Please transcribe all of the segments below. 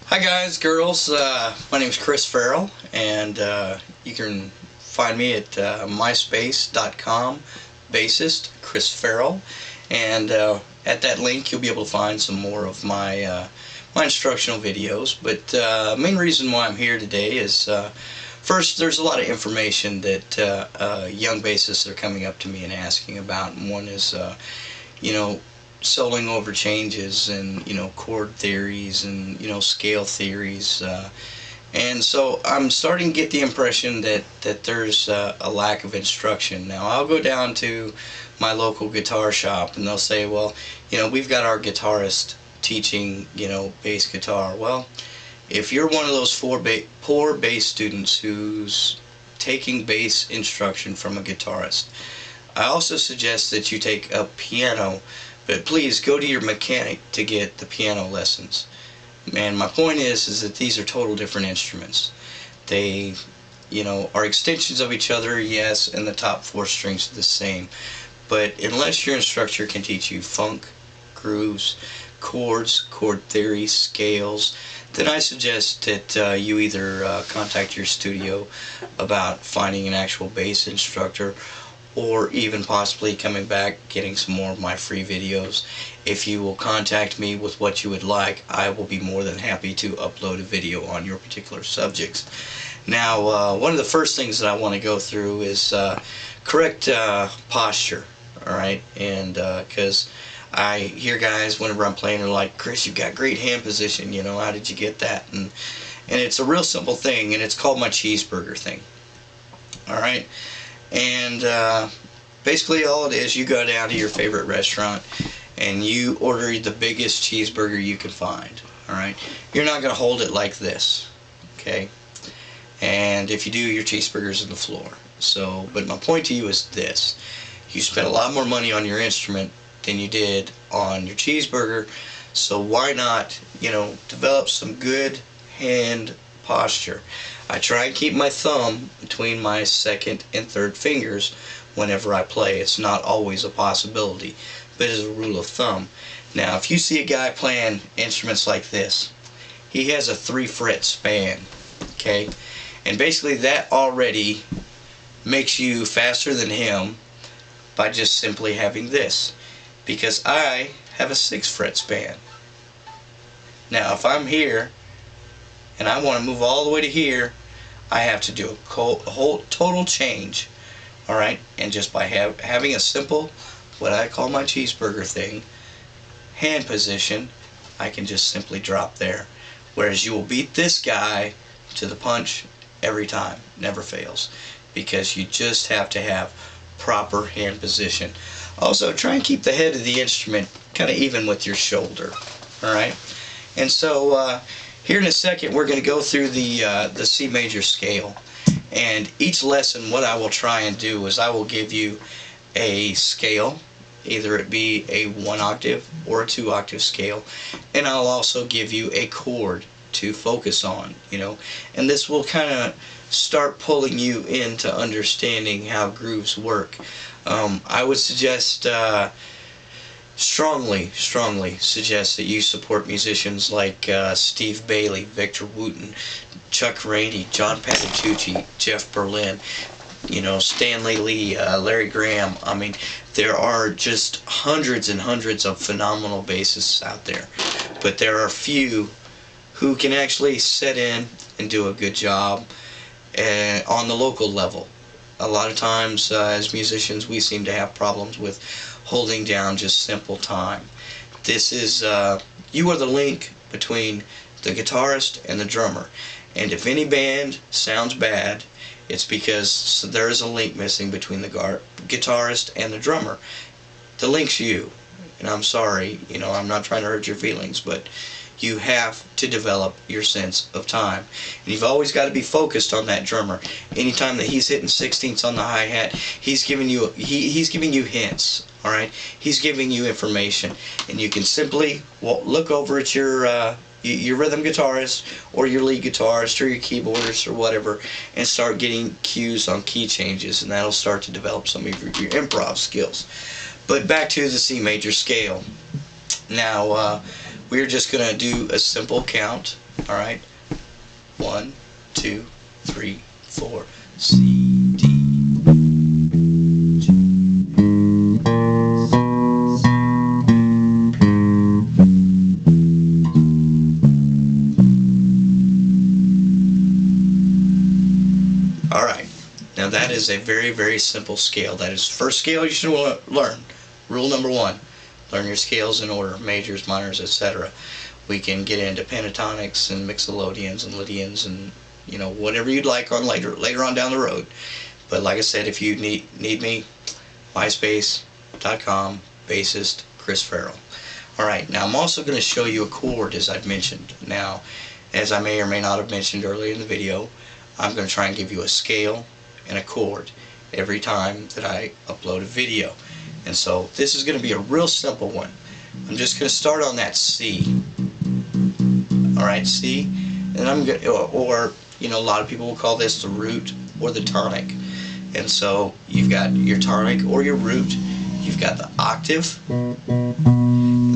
Hi guys, girls. My name is Chris Farrell, and you can find me at myspace.com bassist Chris Farrell, and at that link you'll be able to find some more of my instructional videos. But main reason why I'm here today is first, there's a lot of information that young bassists are coming up to me and asking about, and one is soloing over changes and chord theories and scale theories, and so I'm starting to get the impression that there's a lack of instruction. Now I'll go down to my local guitar shop and they'll say, well, we've got our guitarist teaching bass guitar. Well, if you're one of those poor bass students who's taking bass instruction from a guitarist, I also suggest that you take a piano, but please go to your mechanic to get the piano lessons. And my point is that these are total different instruments. They, are extensions of each other, yes, and the top four strings are the same. But unless your instructor can teach you funk, grooves, chords, chord theory, scales, then I suggest that you either contact your studio about finding an actual bass instructor, or even possibly coming back, getting some more of my free videos. If you will contact me with what you would like, I will be more than happy to upload a video on your particular subjects. Now, one of the first things that I want to go through is correct posture, alright? And because I hear guys, whenever I'm playing, are like, Chris, you've got great hand position, how did you get that? And it's a real simple thing, and it's called my cheeseburger thing. Alright? And basically all it is, you go down to your favorite restaurant and you order the biggest cheeseburger you can find. Alright? You're not going to hold it like this. Okay? And if you do, your cheeseburger's on the floor. So, but my point to you is this. You spent a lot more money on your instrument than you did on your cheeseburger. So why not, develop some good hand posture? I try and keep my thumb between my second and third fingers whenever I play. It's not always a possibility, but as a rule of thumb. Now, if you see a guy playing instruments like this, he has a 3-fret span, okay? And basically that already makes you faster than him by just simply having this, because I have a 6-fret span. Now, if I'm here and I want to move all the way to here, I have to do a whole total change, alright? And just by having a simple, what I call my cheeseburger thing, hand position, I can just simply drop there. Whereas you will beat this guy to the punch every time, never fails, because you just have to have proper hand position. Also, try and keep the head of the instrument kind of even with your shoulder, alright? And so here in a second we're going to go through the C major scale, and each lesson what I will try and do is I will give you a scale, either it be a 1-octave or a 2-octave scale, and I'll also give you a chord to focus on, and this will kind of start pulling you into understanding how grooves work. I would suggest strongly suggest that you support musicians like Steve Bailey, Victor Wooten, Chuck Rainey, John Patitucci, Jeff Berlin, Stanley Lee, Larry Graham. I mean, there are just hundreds and hundreds of phenomenal bassists out there, but there are few who can actually set in and do a good job on the local level. A lot of times as musicians we seem to have problems with holding down just simple time. This is, you are the link between the guitarist and the drummer. And if any band sounds bad, it's because there is a link missing between the guitarist and the drummer. The link's you. And I'm sorry, I'm not trying to hurt your feelings, but you have to develop your sense of time. And you've always got to be focused on that drummer. Anytime that he's hitting 16ths on the hi-hat, he's giving you hints, alright? He's giving you information. And you can simply look over at your rhythm guitarist or your lead guitarist or your keyboardist or whatever and start getting cues on key changes, and that'll start to develop some of your improv skills. But back to the C major scale. Now, we're just going to do a simple count All right, 1, 2, 3, 4, C, D. Alright, now that is a very, very simple scale. That is first scale you should learn. Rule number 1, learn your scales in order, majors, minors, etc. We can get into pentatonics and mixolydians and Lydians and, you know, whatever you'd like on later on down the road. But like I said, if you need me, myspace.com, bassist Chris Farrell. Alright, now I'm also going to show you a chord, as I've mentioned. Now, as I may or may not have mentioned earlier in the video, I'm going to try and give you a scale and a chord every time that I upload a video. And so this is going to be a real simple one. I'm just going to start on that C. Alright, C. And I'm going to, or, you know, a lot of people will call this the root or the tonic. And so you've got your tonic or your root, you've got the octave, and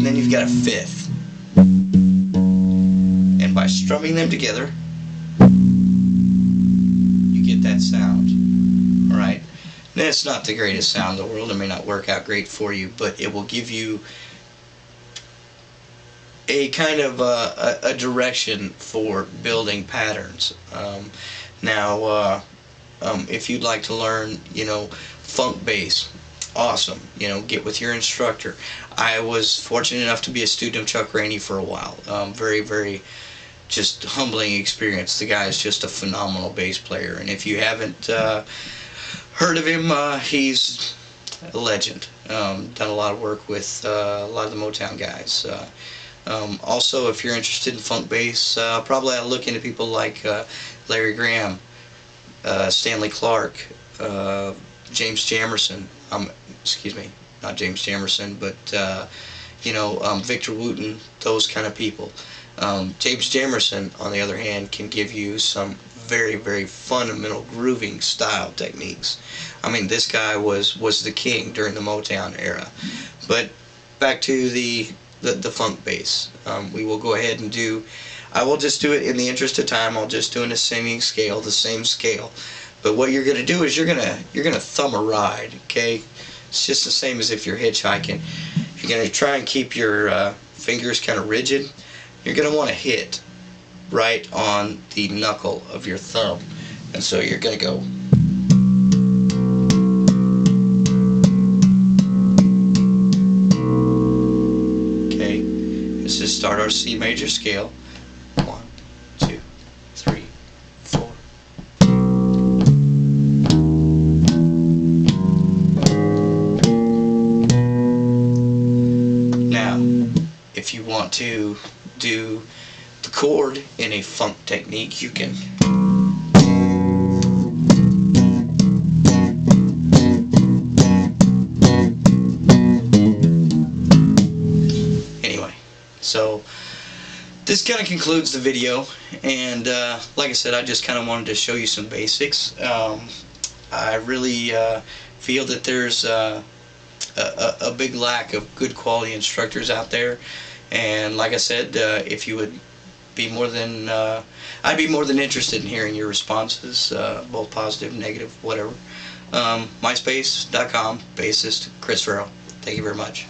then you've got a fifth. And by strumming them together, that sound. Alright, now it's not the greatest sound in the world. It may not work out great for you, but it will give you a kind of a direction for building patterns. If you'd like to learn, you know, funk bass, awesome, you know, get with your instructor. I was fortunate enough to be a student of Chuck Rainey for a while. Very, very just humbling experience. The guy is just a phenomenal bass player, and if you haven't heard of him, he's a legend. Done a lot of work with a lot of the Motown guys. Also, if you're interested in funk bass, probably ought to look into people like Larry Graham, Stanley Clarke, James Jamerson. Excuse me, not James Jamerson, but you know, Victor Wooten, those kind of people. James Jamerson, on the other hand, can give you some very, very fundamental grooving style techniques. I mean, this guy was the king during the Motown era. But back to the funk bass. We will go ahead and I will just do it in the interest of time. I'll just do in a singing scale, the same scale. But what you're gonna do is you're gonna thumb a ride. Okay, it's just the same as if you're hitchhiking. You're gonna try and keep your fingers kind of rigid. You're going to want to hit right on the knuckle of your thumb. And so you're going to go. Okay, let's just start our C major scale. 1, 2, 3, 4. Now, if you want to do the chord in a funk technique, you can. Anyway, so this kind of concludes the video, and like I said, I just kind of wanted to show you some basics. I really feel that there's a big lack of good quality instructors out there. And like I said, if you would be more than, I'd be more than interested in hearing your responses, both positive, negative, whatever. MySpace.com, bassist Chris Farrell. Thank you very much.